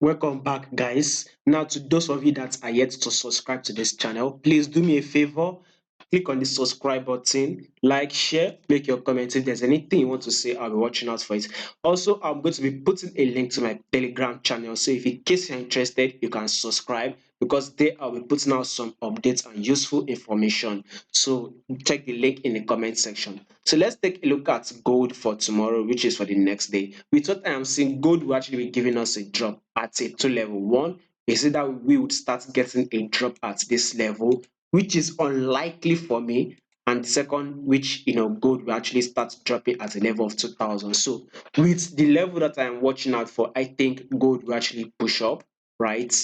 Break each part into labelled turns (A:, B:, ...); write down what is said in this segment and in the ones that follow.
A: Welcome back, guys. Now, to those of you that are yet to subscribe to this channel, please do me a favor. Click on the subscribe button, like, share, make your comments. If there's anything you want to say, I'll be watching out for it. Also, I'm going to be putting a link to my Telegram channel. So if in case you're interested, you can subscribe because there I'll be putting out some updates and useful information. So check the link in the comment section. So let's take a look at gold for tomorrow, which is for the next day. With what I am seeing, gold will actually be giving us a drop at a two level. One is that we would start getting a drop at this level, which is unlikely for me. And the second, which gold will actually start dropping at a level of 2000. So with the level that I am watching out for, I think gold will actually push up, right?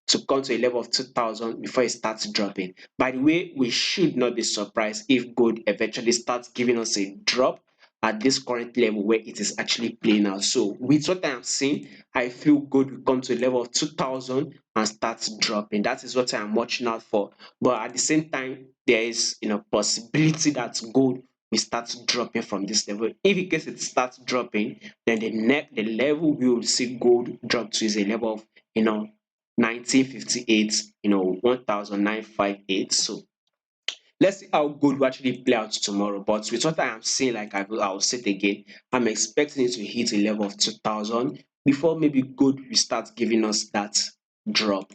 A: To come to a level of 2000 before it starts dropping. By the way, we should not be surprised if gold eventually starts giving us a drop at this current level where it is actually playing out. So with what I am seeing, I feel gold will come to a level of 2000 and start dropping. That is what I am watching out for. But at the same time, there is possibility that gold will start dropping from this level. If in case it starts dropping, then the level we will see gold drop to is a level of 1958, 1958. So let's see how gold will actually play out tomorrow. But with what I am seeing, like I'll say it again, I'm expecting it to hit a level of 2000 before maybe gold will start giving us that drop.